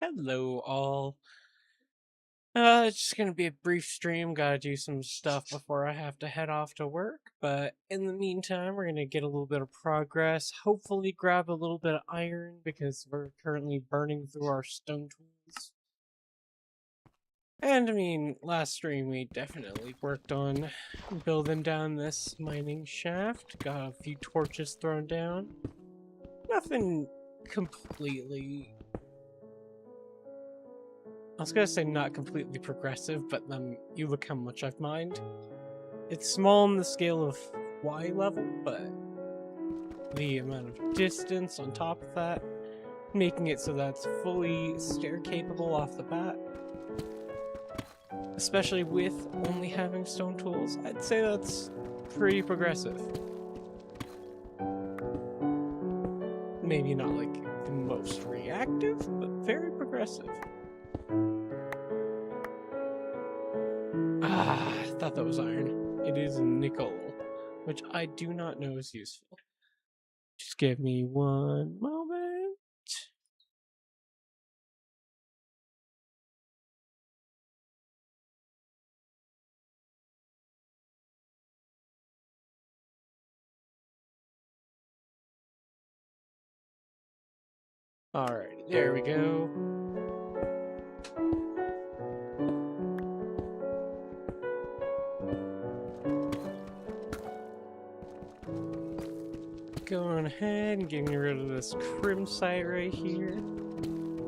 Hello, all. It's just gonna be a brief stream. Gotta do some stuff before I have to head off to work. But in the meantime, we're gonna get a little bit of progress. Hopefully, grab a little bit of iron because we're currently burning through our stone tools. And I mean, last stream we definitely worked on building down this mining shaft. Got a few torches thrown down. Nothing completely, I was gonna say not completely progressive, but then you look how much I've mined. It's small on the scale of Y level, but the amount of distance on top of that, making it so that's fully stair capable off the bat. Especially with only having stone tools, I'd say that's pretty progressive. Maybe not like the most reactive, but very progressive. I thought that was iron. It is nickel, which I do not know is useful. Just give me one moment. Alright, there we go. Going ahead and getting rid of this crimsite right here.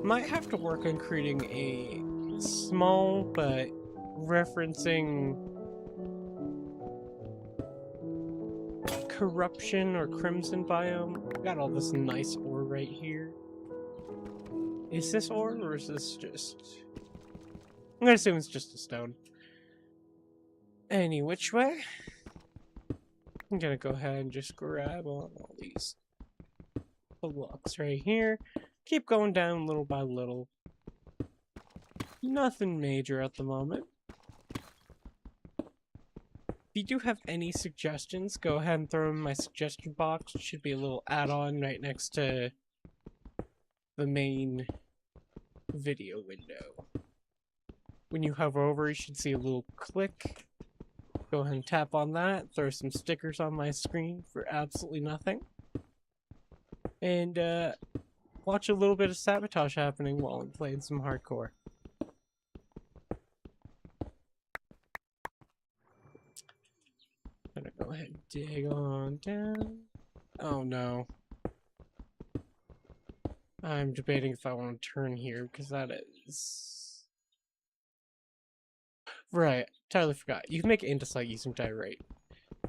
Might have to work on creating a small but referencing corruption or crimson biome. Got all this nice ore right here. Is this ore or is this just... I'm gonna assume it's just a stone. Any which way. I'm gonna go ahead and just grab on all these blocks right here. Keep going down little by little. Nothing major at the moment. If you do have any suggestions, go ahead and throw them in my suggestion box. It should be a little add-on right next to the main video window. When you hover over, you should see a little click. Go ahead and tap on that. Throw some stickers on my screen for absolutely nothing. And watch a little bit of sabotage happening while I'm playing some hardcore. I'm gonna go ahead and dig on down. Oh no. I'm debating if I want to turn here because that is... Right, totally forgot. You can make andesite using diorite.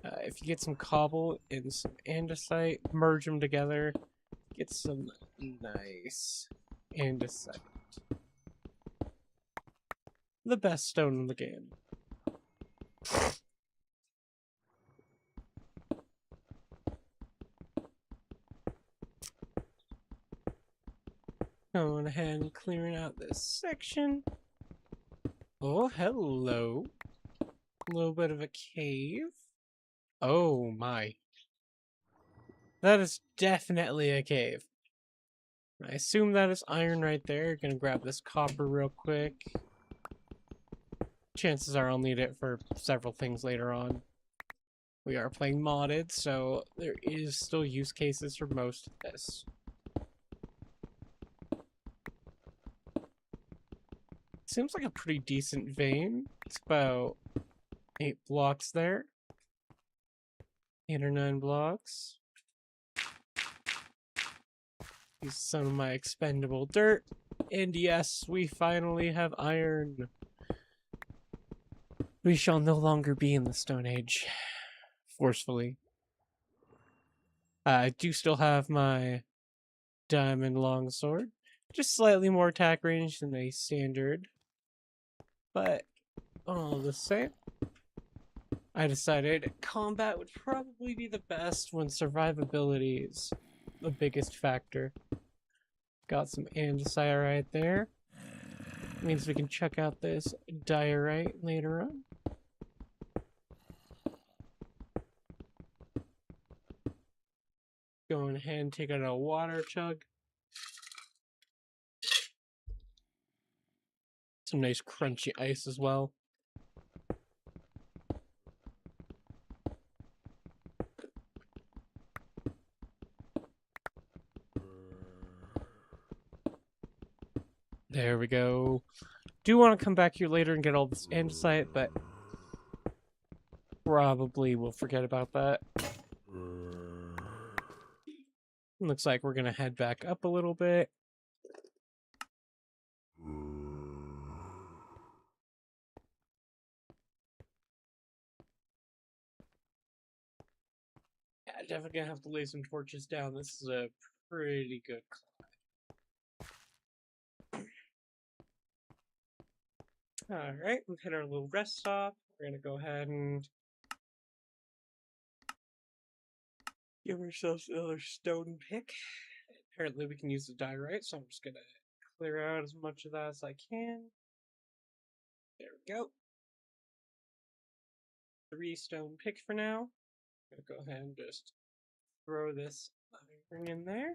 If you get some cobble and some andesite, merge them together, get some nice andesite. The best stone in the game. Going ahead and clearing out this section. Oh, hello. A little bit of a cave. Oh my. That is definitely a cave. I assume that is iron right there. Gonna grab this copper real quick. Chances are I'll need it for several things later on. We are playing modded, so there is still use cases for most of this. Seems like a pretty decent vein. It's about 8 blocks there. 8 or 9 blocks. Use some of my expendable dirt. And yes, we finally have iron. We shall no longer be in the Stone Age. Forcefully. I do still have my diamond longsword. Just slightly more attack range than a standard. But all the same, I decided combat would probably be the best when survivability is the biggest factor. Got some andesite right there. Means we can check out this diorite later on. Going ahead and take out a water chug. Some nice crunchy ice as well. There we go. Do want to come back here later and get all this andesite, but probably we'll forget about that. Looks like we're gonna head back up a little bit. Yeah, definitely gonna have to lay some torches down. This is a pretty good climb. Alright, we've hit our little rest stop. We're gonna go ahead and give ourselves another stone pick. Apparently we can use the diorite, so I'm just gonna clear out as much of that as I can. There we go. 3 stone pick for now. I'm gonna go ahead and just throw this iron in there.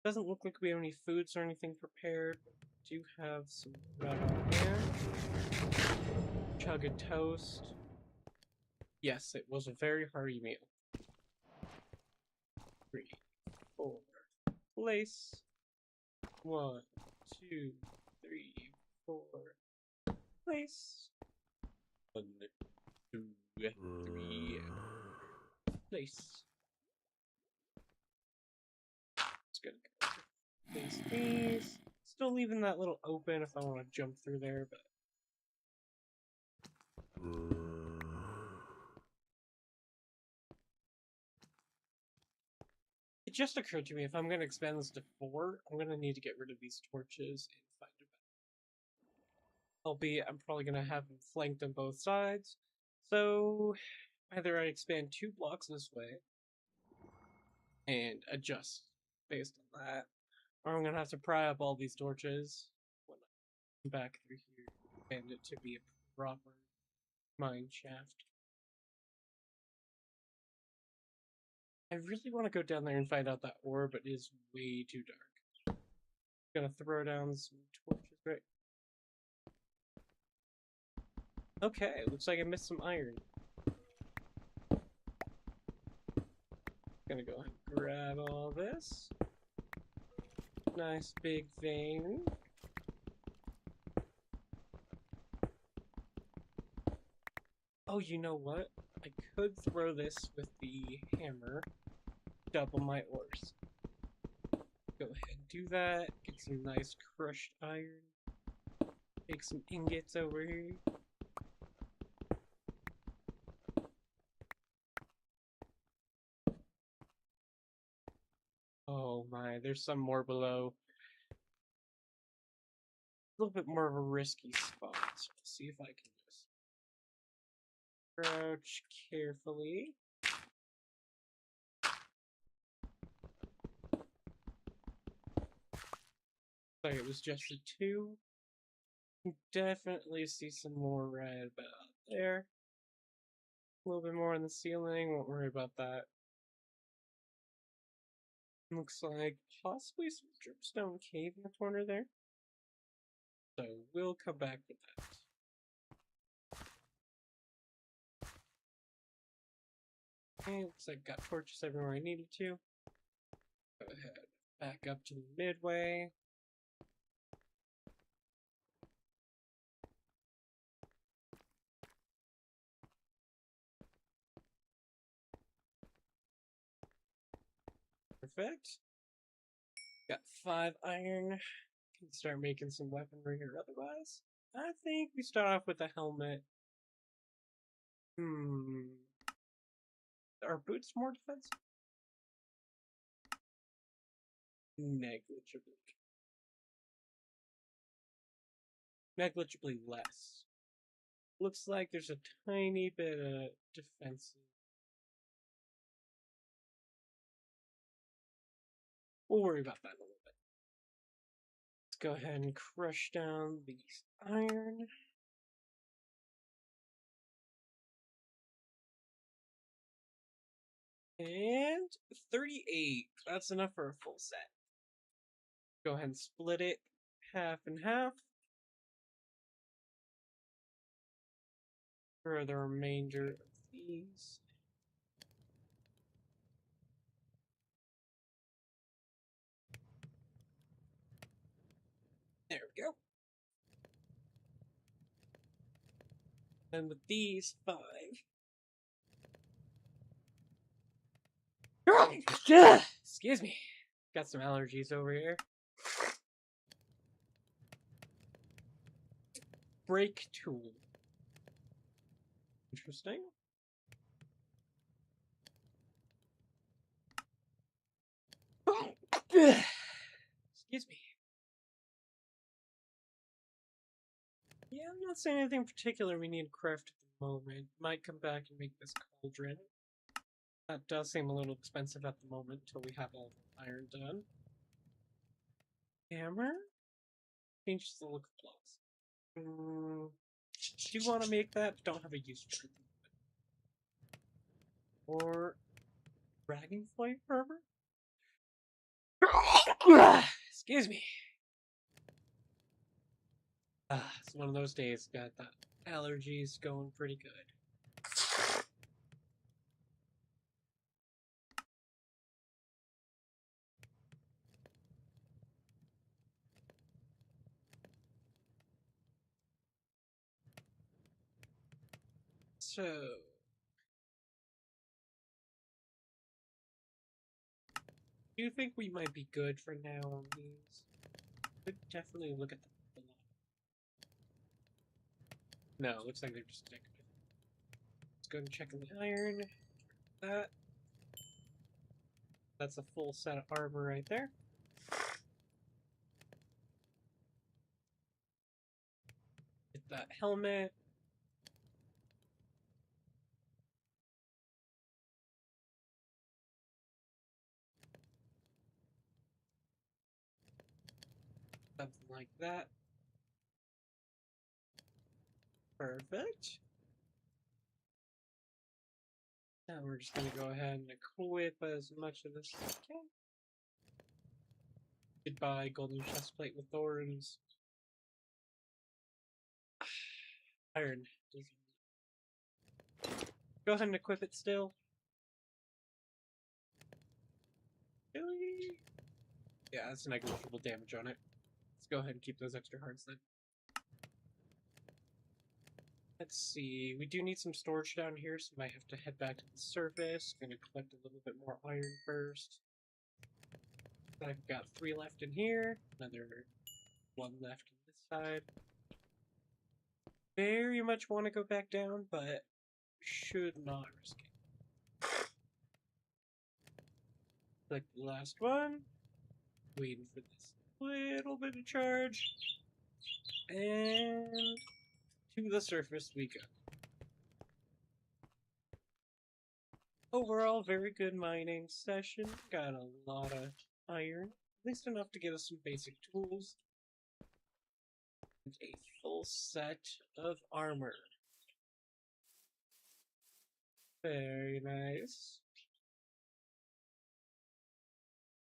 Doesn't look like we have any foods or anything prepared. We do have some bread on here. Chug a toast. Yes, it was a very hearty meal. 3, 4. Place. 1, 2, 3, 4. Place. 1, 2, 3. Place. Just gonna go place these. Still leaving that little open if I want to jump through there, but it just occurred to me if I'm going to expand this to 4, I'm going to need to get rid of these torches and find a better. Albeit, I'm probably going to have them flanked on both sides. So, either I expand 2 blocks this way and adjust based on that, or I'm going to have to pry up all these torches when I come back through here and it to be a proper mine shaft. I really want to go down there and find out that ore, but it is way too dark. Gonna throw down some torches, right? Okay, looks like I missed some iron. Gonna go ahead and grab all this. Nice big thing. Oh, you know what? I could throw this with the hammer. Double my ores. Go ahead and do that. Get some nice crushed iron. Make some ingots over here. Oh my, there's some more below. A little bit more of a risky spot. So let's see if I can just crouch carefully. Like it was just a 2. Definitely see some more red about there. A little bit more on the ceiling, won't worry about that. Looks like possibly some dripstone cave in the corner there. So we'll come back to that. Okay, looks like got torches everywhere I needed to. Go ahead, back up to the midway. Perfect. Got 5 iron. Can start making some weaponry or otherwise. I think we start off with a helmet. Are boots more defensive? Negligibly. Negligibly less. Looks like there's a tiny bit of defensive. We'll worry about that in a little bit. Let's go ahead and crush down these iron. And 38. That's enough for a full set. Go ahead and split it half and half. For the remainder of these. There we go. And with these 5. Excuse me. Got some allergies over here. Break tool. Interesting. Excuse me. Yeah, I'm not saying anything particular we need to craft at the moment. Might come back and make this cauldron. That does seem a little expensive at the moment until we have all the iron done. Hammer? Changes the look of blocks. Do you want to make that? Don't have a use for it. Or dragonfly fervor? Excuse me. It's one of those days. Got the allergies going pretty good. So, do you think we might be good for now on these? Could definitely look at the lot. No, it looks like they're just decorative. Let's go and check on the iron. That's a full set of armor right there. Get that helmet. Something like that. Perfect. Now we're just going to go ahead and equip as much of this as we can. Goodbye, golden chestplate with thorns. Iron. Go ahead and equip it still. Really? Yeah, that's negligible damage on it. Let's go ahead and keep those extra hearts then. Let's see, we do need some storage down here, so we might have to head back to the surface. Gonna collect a little bit more iron first. I've got 3 left in here, another 1 left on this side. Very much want to go back down, but should not risk it. Like the last one. Waiting for this little bit of charge. And to the surface we go. Overall, very good mining session. Got a lot of iron. At least enough to get us some basic tools. And a full set of armor. Very nice.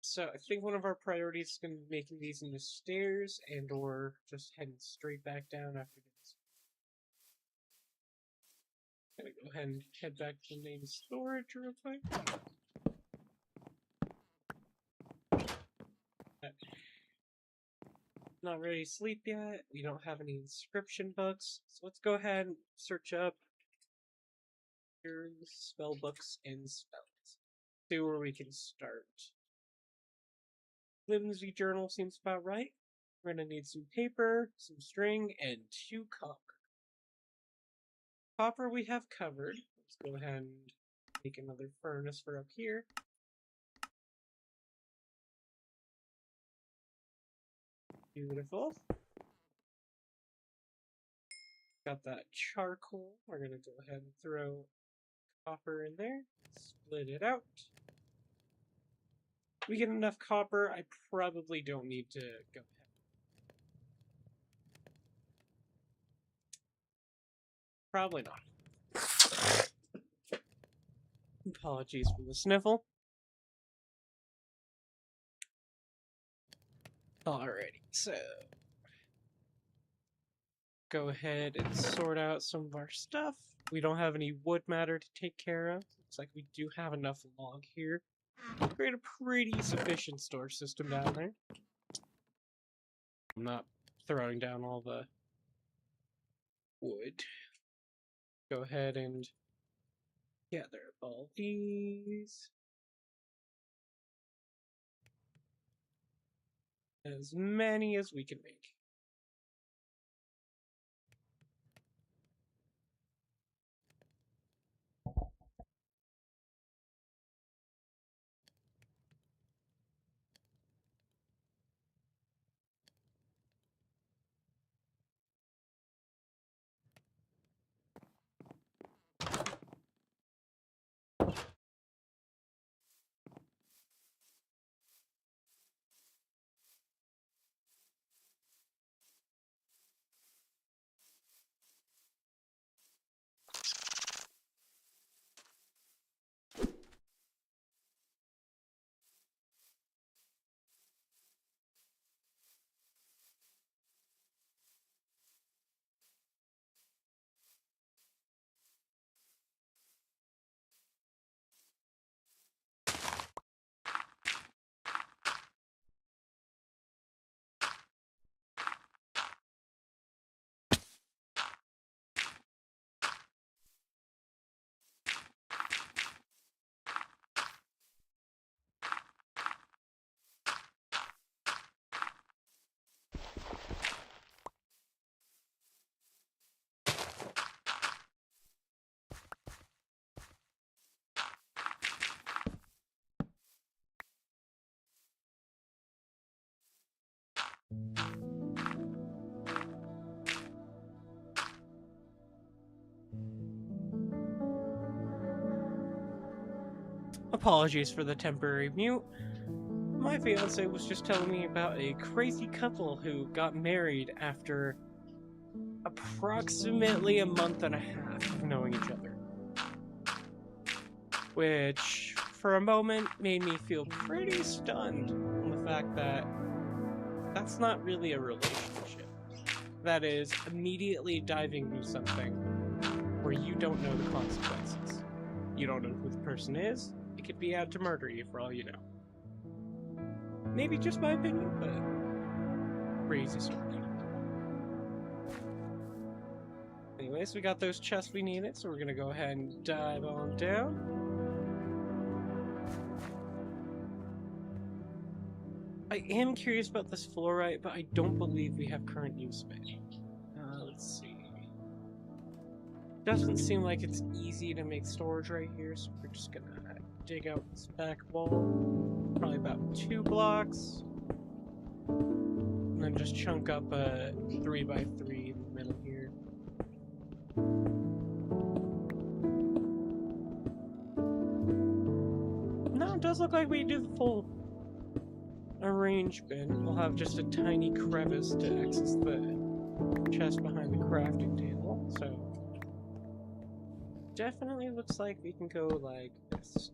So I think one of our priorities is going to be making these into stairs and or just heading straight back down after this. Gonna go ahead and head back to the main storage real quick. Not ready to sleep yet. We don't have any inscription books. So let's go ahead and search up your spell books and spells. See where we can start. Whimsy journal seems about right. We're gonna need some paper, some string, and 2 copper. Copper we have covered. Let's go ahead and make another furnace for up here. Beautiful. Got that charcoal. We're gonna go ahead and throw copper in there. Split it out. We get enough copper. I probably don't need to go ahead. Probably not. Apologies for the sniffle. Alrighty, so go ahead and sort out some of our stuff. We don't have any wood matter to take care of. Looks like we do have enough log here. Create a pretty sufficient storage system down there. I'm not throwing down all the wood. Go ahead and gather up all these. As many as we can make. Apologies for the temporary mute. My fiance was just telling me about a crazy couple who got married after approximately a month and a half of knowing each other. Which, for a moment, made me feel pretty stunned on the fact that that's not really a relationship. That is immediately diving into something where you don't know the consequences. You don't know who the person is. It could be out to murder you for all you know. Maybe just my opinion, but crazy story. Anyways, we got those chests we needed, so we're gonna go ahead and dive on down. I am curious about this fluorite, but I don't believe we have current use of it. Let's see. Doesn't seem like it's easy to make storage right here, so we're just gonna dig out this back wall. Probably about 2 blocks. And then just chunk up a 3x3 in the middle here. No, it does look like we do the full arrangement. We'll have just a tiny crevice to access the chest behind the crafting table, so definitely looks like we can go like this.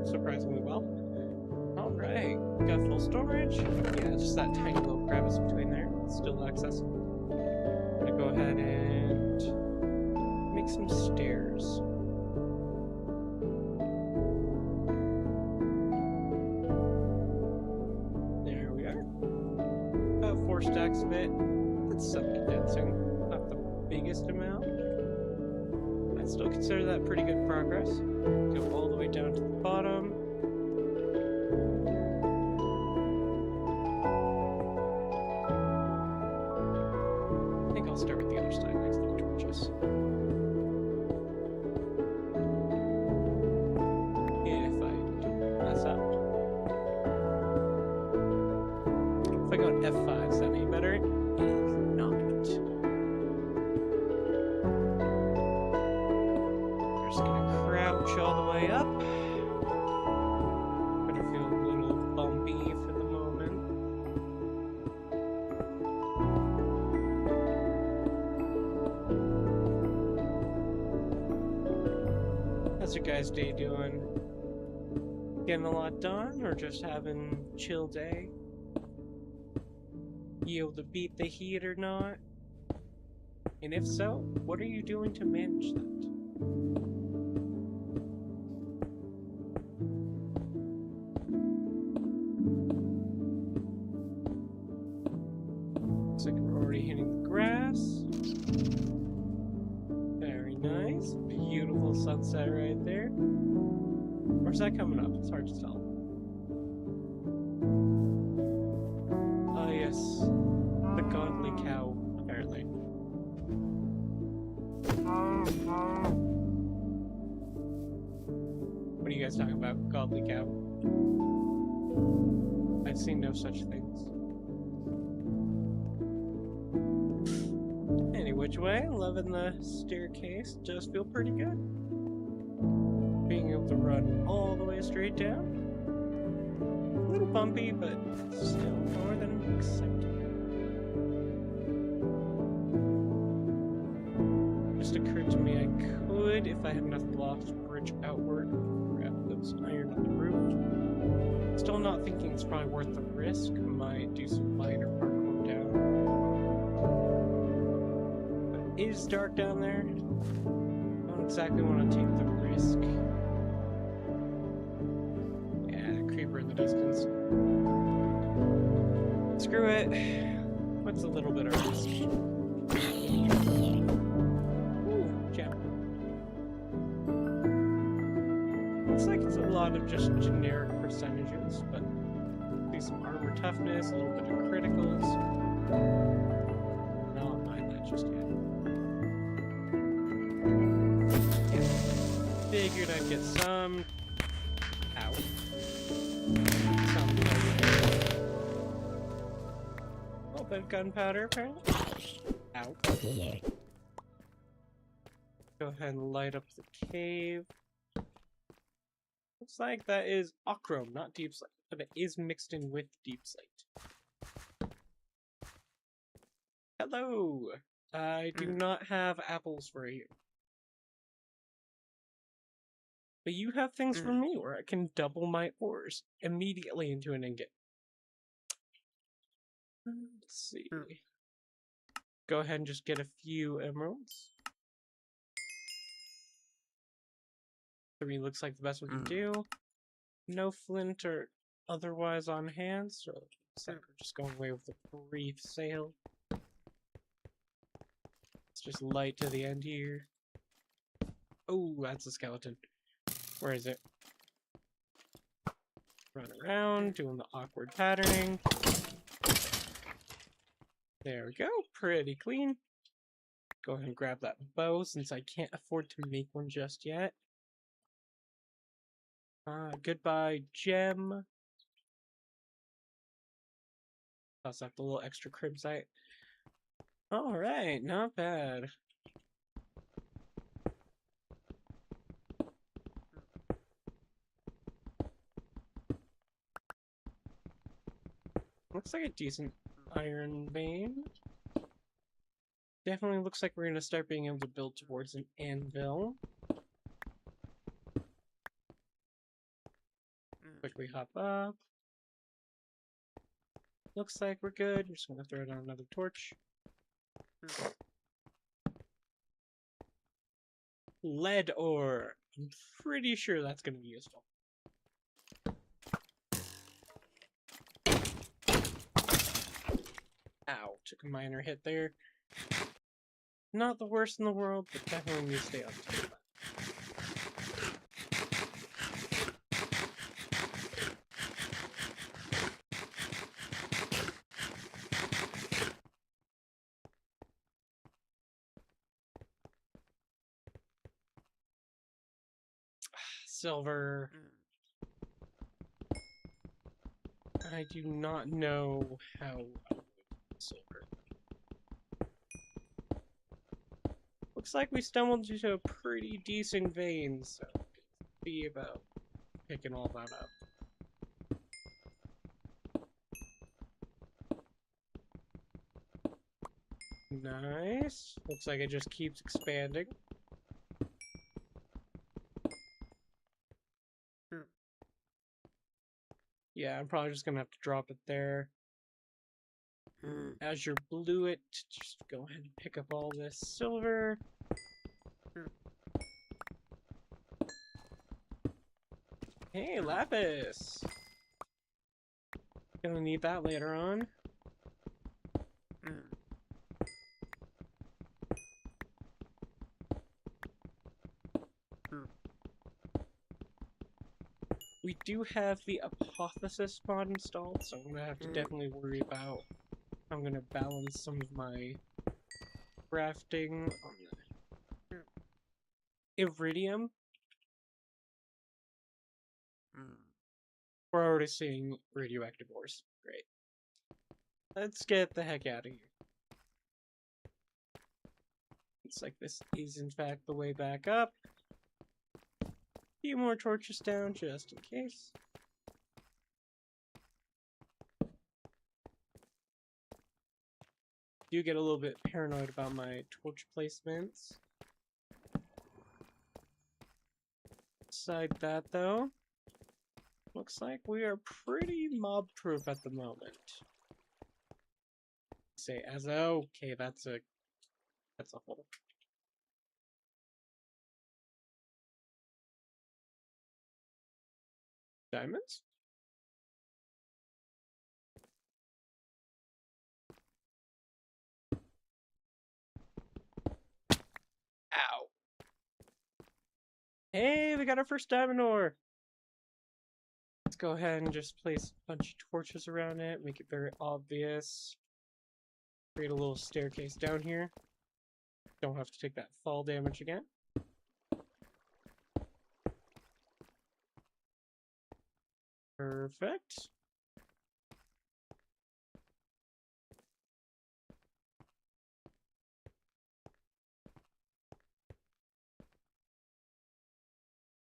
Surprisingly well. Alright, got full storage. Yeah, just that tiny little crevice between there. It's still accessible. I'm gonna go ahead and make some stairs. There we are. About 4 stacks of it. That's some condensing. Not the biggest amount. I'd still consider that pretty good progress. Go all the way down to the bottom. I think I'll start with the other side next to the torches. If I don't mess up. If I go F5, is that any better? way up. Gonna feel a little bumpy for the moment. How's your guys' day doing? Getting a lot done, or just having a chill day? You able to beat the heat or not? And if so, what are you doing to manage that? Looks like we're already hitting the grass. Very nice. Beautiful sunset right there. Where's that coming up? It's hard to tell. Oh yes. The godly cow, apparently. What are you guys talking about? Godly cow? I've seen no such things. Any which way, loving the staircase does feel pretty good. Being able to run all the way straight down. A little bumpy, but still more than acceptable. Just occurred to me I could, if I had enough blocks, bridge outward, grab those iron on the roof. Still not thinking it's probably worth the risk. Might do some minor parkour down. But it is dark down there. I don't exactly want to take the risk. Yeah, creeper in the distance. Screw it. What's a little bit of risk? Ooh, gem. Looks like it's a lot of just generic percentages, but do some armor toughness, a little bit of criticals. Not mind that just yet. Yeah. Figured I'd get some. Ow. Some. A little bit of gunpowder, apparently. Ow. Go ahead and light up the cave. Looks like that is ochre, not deep slate, but it is mixed in with deep slate. Hello! I do not have apples for you. But you have things for me where I can double my ores immediately into an ingot. Let's see. Go ahead and just get a few emeralds. 3 looks like the best we can do. No flint or otherwise on hand, so looks like we're just going away with a brief sail. Let's just light to the end here. Oh, that's a skeleton. Where is it? Run around, doing the awkward patterning. There we go, pretty clean. Go ahead and grab that bow since I can't afford to make one just yet. Goodbye, gem. Toss up the little extra cribsite. Alright, not bad. Looks like a decent iron vein. Definitely looks like we're going to start being able to build towards an anvil. Quickly hop up. Looks like we're good. We're just going to throw down another torch. Lead ore. I'm pretty sure that's going to be useful. Ow, took a minor hit there. Not the worst in the world, but definitely need to stay on top of that. Silver. I do not know how I would silver. Looks like we stumbled into a pretty decent vein, so see about picking all that up. Nice. Looks like it just keeps expanding. Yeah, I'm probably just gonna have to drop it there. Azure blew it. Just go ahead and pick up all this silver. Hey, lapis! Gonna need that later on. We do have the Apotheosis mod installed, so I'm gonna have to definitely worry about how I'm gonna balance some of my crafting on the Iridium. We're already seeing radioactive ores. Great. Let's get the heck out of here. Looks like this is in fact the way back up. A few more torches down just in case. Do get a little bit paranoid about my torch placements. Beside that though, looks like we are pretty mob proof at the moment. Say as okay, that's a hole. Diamonds? Ow. Hey, we got our first diamond ore! Let's go ahead and just place a bunch of torches around it, make it very obvious. Create a little staircase down here. Don't have to take that fall damage again. Perfect.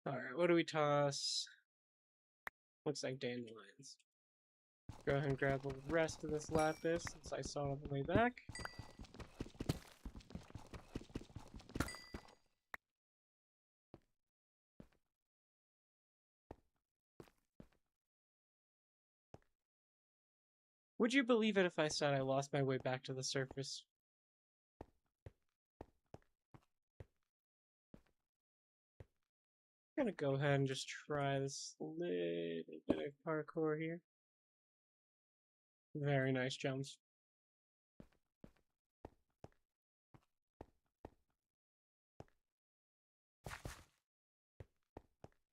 Alright, what do we toss? Looks like dandelions. Go ahead and grab the rest of this lapis since I saw it on the way back. Would you believe it if I said I lost my way back to the surface? I'm gonna go ahead and just try this little bit of parkour here. Very nice jumps.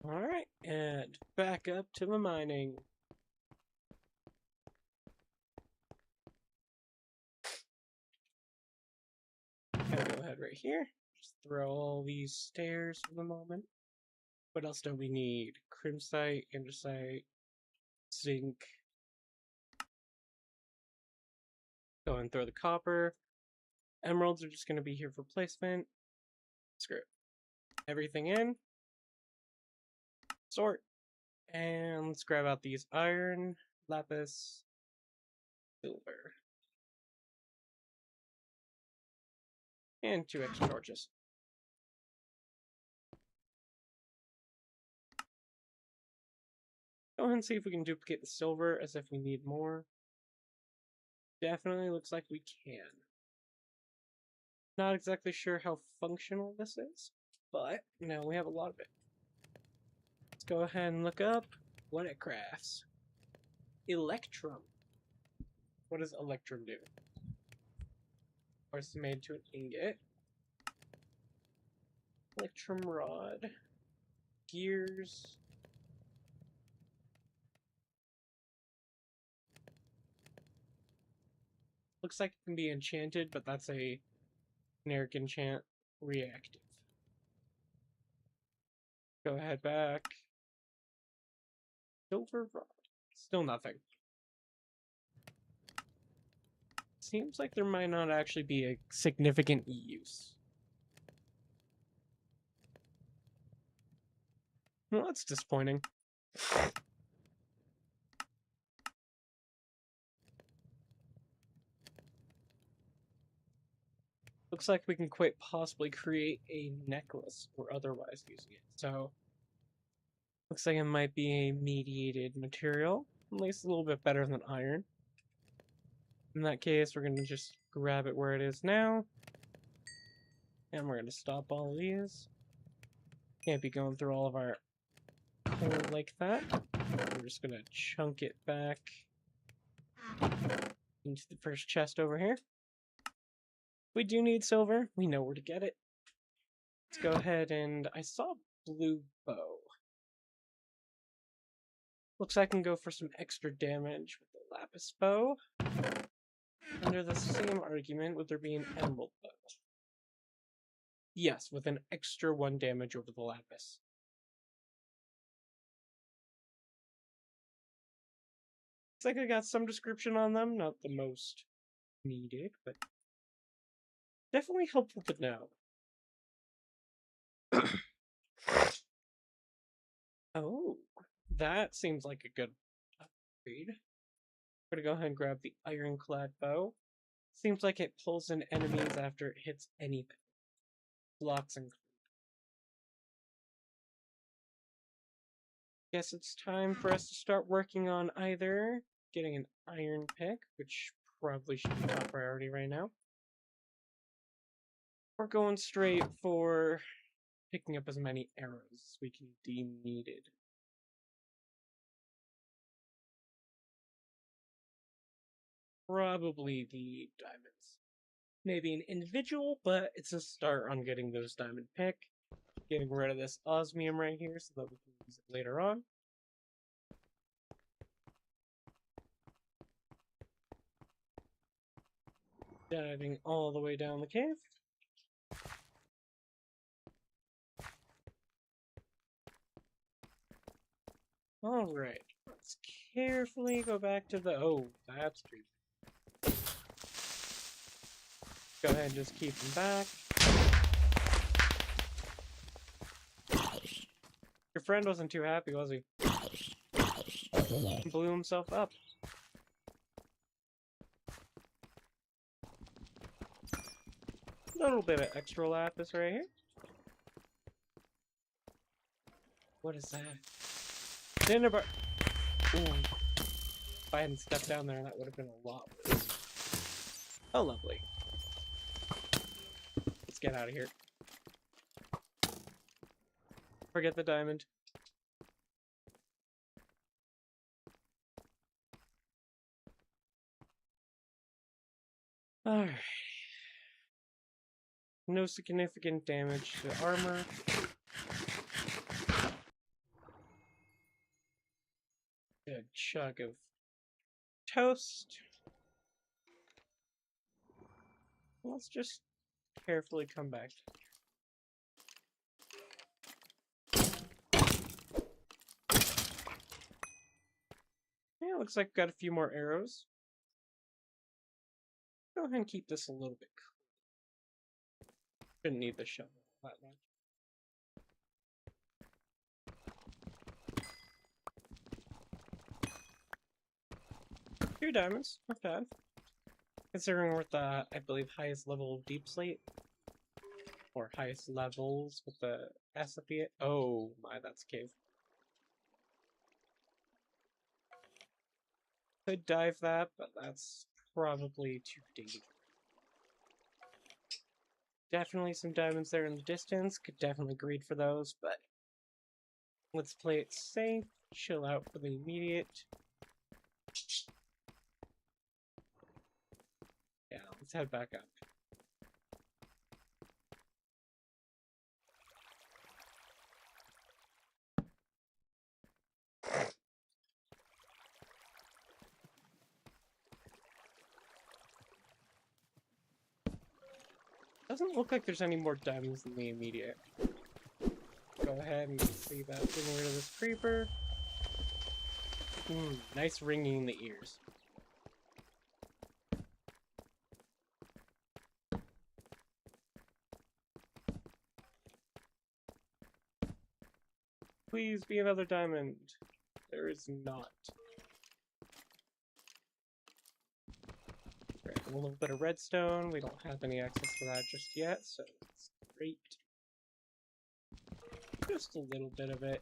Alright, and back up to the mining. Gonna go ahead right here. Just throw all these stairs for the moment. What else do we need? Crimsite, andesite, zinc. Go and throw the copper. Emeralds are just going to be here for placement. Screw it. Everything in. Sort. And let's grab out these iron, lapis, silver. And 2 extra torches. Go ahead and see if we can duplicate the silver as if we need more. Definitely looks like we can. Not exactly sure how functional this is, but now we have a lot of it. Let's go ahead and look up what it crafts. Electrum. What does Electrum do? Of course, it's made to an ingot. Electrum rod. Gears. Looks like it can be enchanted, but that's a generic enchant reactive. Go ahead back. Silver rod. Still nothing. Seems like there might not actually be a significant use. Well, that's disappointing. Looks like we can quite possibly create a necklace or otherwise using it. So, looks like it might be a mediated material, at least a little bit better than iron. In that case, we're going to just grab it where it is now. And we're going to stop all of these. Can't be going through all of our coal like that. We're just going to chunk it back into the first chest over here. We do need silver. We know where to get it. Let's go ahead and... I saw blue bow. Looks like I can go for some extra damage with the lapis bow. Under the same argument, would there be an emerald bow? Yes, with an extra 1 damage over the lapis. Looks like I got some description on them, not the most needed, but definitely helpful to know. Oh, that seems like a good upgrade. We're gonna go ahead and grab the ironclad bow. Seems like it pulls in enemies after it hits anything. Blocks and... Guess it's time for us to start working on either getting an iron pick, which probably should be top priority right now, or going straight for picking up as many arrows as we can deem needed. Probably the diamonds. Maybe an individual, but it's a start on getting those diamond pick. Getting rid of this osmium right here so that we can use it later on. Diving all the way down the cave. Alright, let's carefully go back to the... Oh, that's true. Go ahead and just keep them back. Your friend wasn't too happy, was he? He blew himself up. A little bit of extra lapis right here. What is that? Cinnabar. Ooh. If I hadn't stepped down there, that would have been a lot worse. Oh, lovely. Let's get out of here. Forget the diamond. Alright. No significant damage to armor. Good chug of toast. Let's just carefully come back. Yeah, looks like I've got a few more arrows. Go ahead and keep this a little bit cool. Shouldn't need the shovel that much. 2 diamonds, not bad. Considering we're at the, I believe, highest level of deep slate. Or highest levels with the S at the... Oh my, that's a cave. Could dive that, but that's probably too dangerous. Definitely some diamonds there in the distance. Could definitely greed for those, but let's play it safe. Chill out for the immediate. Yeah, let's head back up. Doesn't look like there's any more diamonds in the immediate. Go ahead and see about getting rid of this creeper. Nice ringing in the ears. Please be another diamond. There is not. Right, a little bit of redstone. We don't have any access to that just yet, so it's great. Just a little bit of it.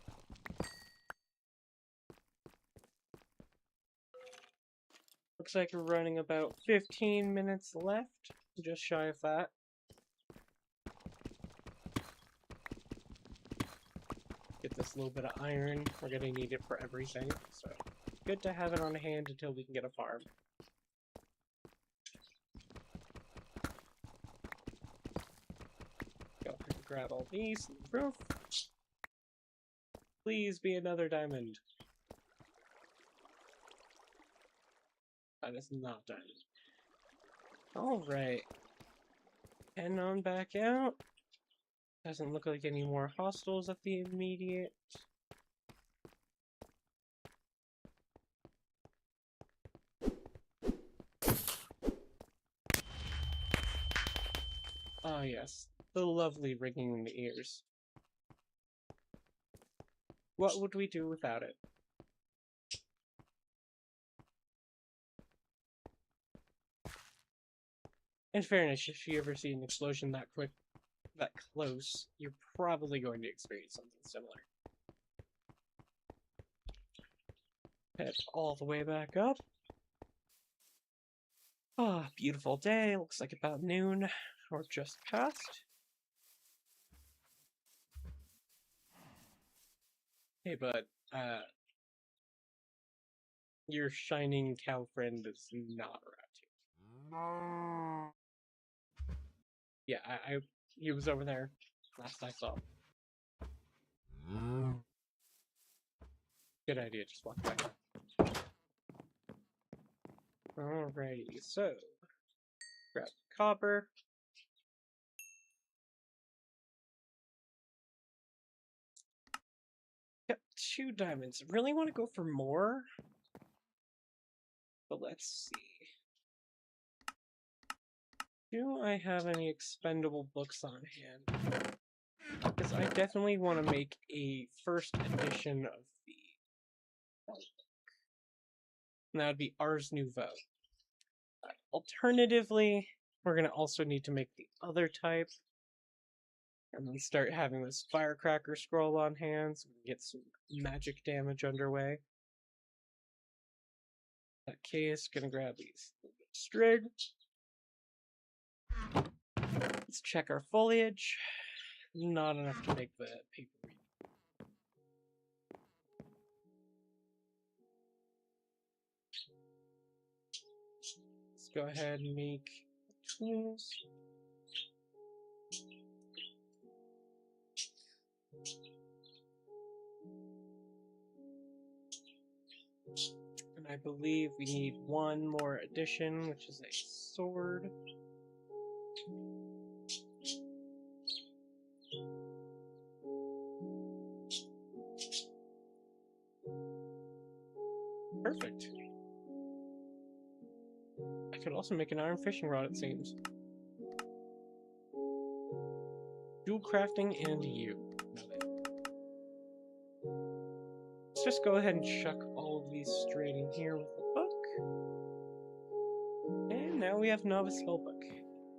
Looks like we're running about 15 minutes left. Just shy of that. Get this little bit of iron. We're gonna need it for everything, so good to have it on hand until we can get a farm. Go ahead and grab all these from the roof. Please be another diamond. That is not diamond. Alright. Heading on back out. Doesn't look like any more hostiles at the immediate. Ah, yes. The lovely ringing in the ears. What would we do without it? In fairness, if you ever see an explosion that quick, that close, you're probably going to experience something similar. Head all the way back up. Ah, beautiful day. Looks like about noon, or just past. Hey, bud. Your shining cow friend is not around here. Yeah, he was over there last I saw. Good idea, just walk back. Alrighty, so grab copper. Got 2 diamonds. I really want to go for more, but let's see. Do I have any expendable books on hand? Because I definitely want to make a first edition of the book. And that would be Ars Nouveau. Alternatively, we're going to also need to make the other type. And then start having this firecracker scroll on hand so we can get some magic damage underway. In that case, gonna grab these string. Let's check our foliage. Not enough to make the paper read. Let's go ahead and make tools. And I believe we need one more addition, which is a sword. Perfect. I could also make an iron fishing rod, it seems. Dual crafting and you. Let's just go ahead and chuck all of these straight in here with the book. And now we have Novice Spellbook.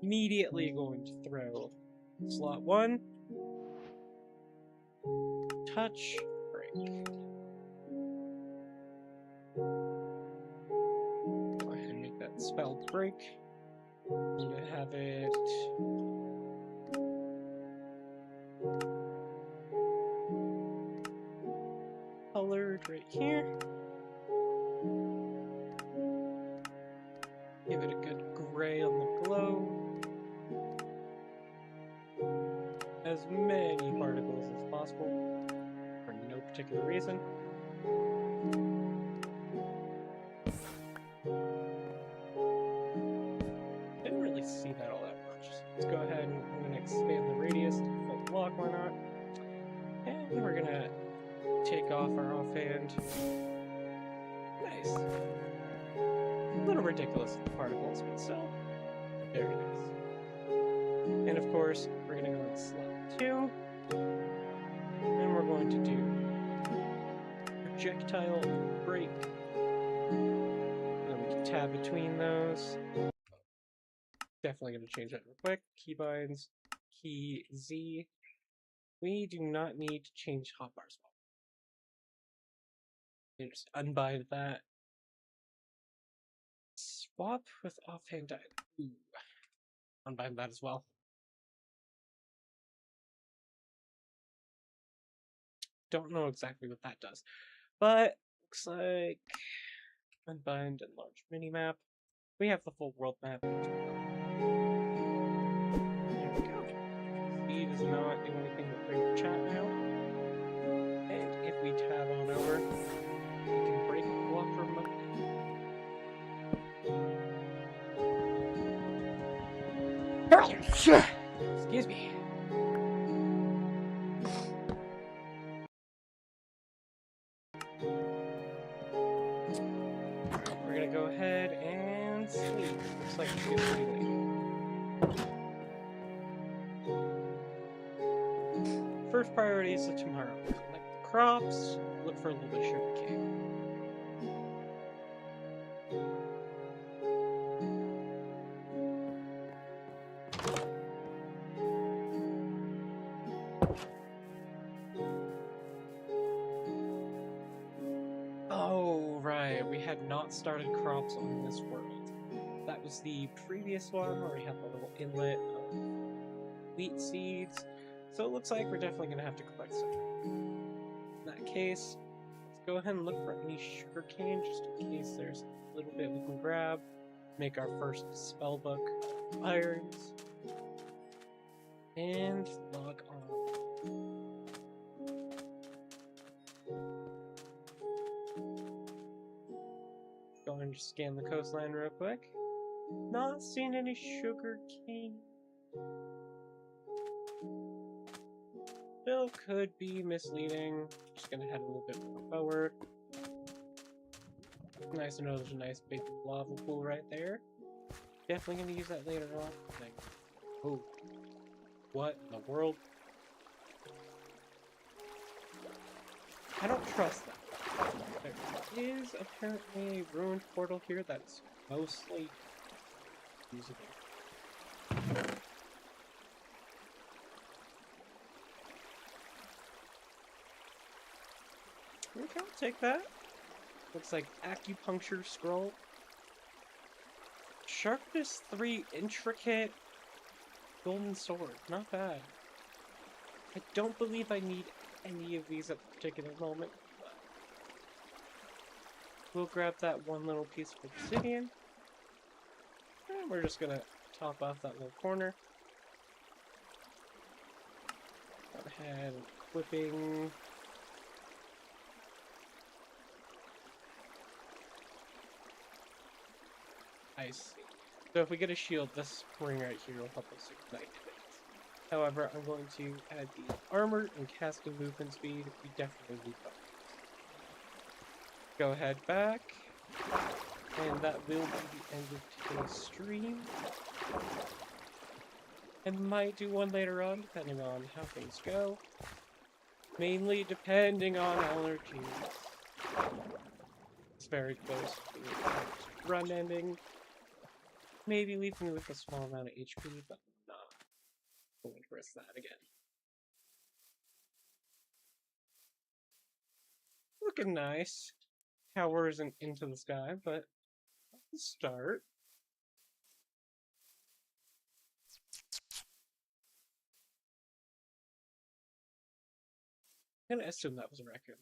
Immediately going to throw slot 1. Touch, break. Go ahead and make that spell break. I'm going to have it... colored right here. Give it a good gray on the glow. As many particles as possible, for no particular reason. Didn't really see that all that much. Let's go ahead and I'm going to expand the radius to full block, why not? And we're going to take off our offhand. Nice. A little ridiculous with the particles, but still very nice. And of course, we're going to go to slot 2. And we're going to do projectile break. And then we can tab between those. Definitely going to change that real quick. Keybinds, key Z. We do not need to change hotbar swap. You just unbind that. Swap with offhand died. Ooh. Unbind that as well. Don't know exactly what that does, but looks like unbind and large minimap. We have the full world map. There we go. Speed is not the only thing that brings chat now. And if we tab on over, we can break a block remotely. Excuse me. We're gonna go ahead and sleep. Looks like it's pretty late. First priority is tomorrow. Collect the crops, look for a little bit of sugar cane. Oh, right, we had not started crops on this world. That was the previous one where we had the little inlet of wheat seeds. So it looks like we're definitely going to have to collect some. In that case, let's go ahead and look for any sugarcane, just in case there's a little bit we can grab. Make our first spellbook of irons. And log on. Go ahead and just scan the coastline real quick. Not seeing any sugarcane. Still could be misleading. Just gonna head a little bit more forward. Nice to know there's a nice big lava pool right there. Definitely gonna use that later on. Like, oh, what in the world? I don't trust that. There is apparently a ruined portal here that's mostly usable. Okay, I'll take that. Looks like acupuncture scroll. Sharpness 3 intricate golden sword. Not bad. I don't believe I need any of these at the particular moment, but we'll grab that one little piece of obsidian. And we're just gonna top off that little corner. Go ahead, equipping. I see. So if we get a shield, this ring right here will help us ignite things. However, I'm going to add the armor and casting movement speed. We definitely need both. Go ahead back. And that will be the end of today's stream. I might do one later on, depending on how things go. Mainly depending on allergies. It's very close to the run ending. Maybe leave me with a small amount of HP, but I'm not going to risk that again. Looking nice. Tower isn't into the sky, but let's start. I'm gonna assume that was a raccoon.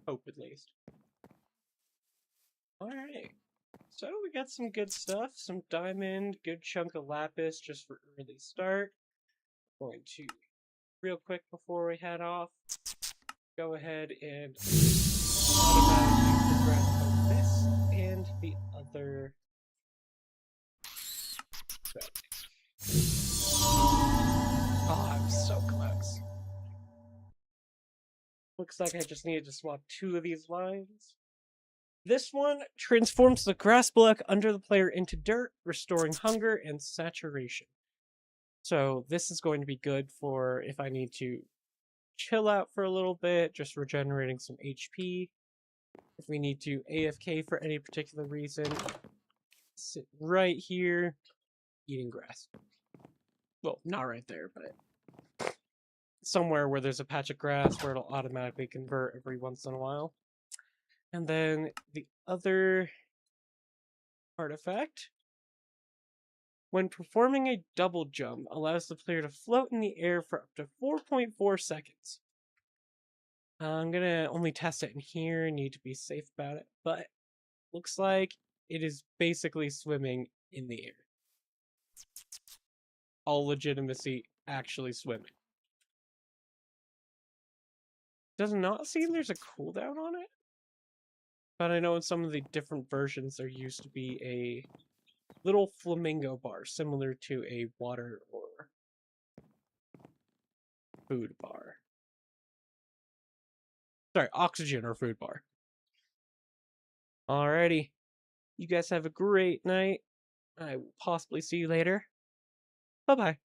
Hope, at least. Alright. So we got some good stuff. Some diamond, good chunk of lapis just for early start. Going to, real quick before we head off, go ahead and automatically progress both this and the other. Oh, I'm so close. Looks like I just needed to swap 2 of these lines. This one transforms the grass block under the player into dirt, restoring hunger and saturation. So this is going to be good for if I need to chill out for a little bit, just regenerating some HP. If we need to AFK for any particular reason, sit right here, eating grass. Well, not right there, but somewhere where there's a patch of grass where it'll automatically convert every once in a while. And then the other artifact, when performing a double jump, allows the player to float in the air for up to 4.4 seconds. I'm gonna only test it in here, need to be safe about it, but looks like it is basically swimming in the air. All legitimacy, actually swimming. Does not seem there's a cooldown on it, but I know in some of the different versions there used to be a little flamingo bar similar to a water or food bar. Sorry, oxygen or food bar. Alrighty. You guys have a great night. I will possibly see you later. Bye-bye.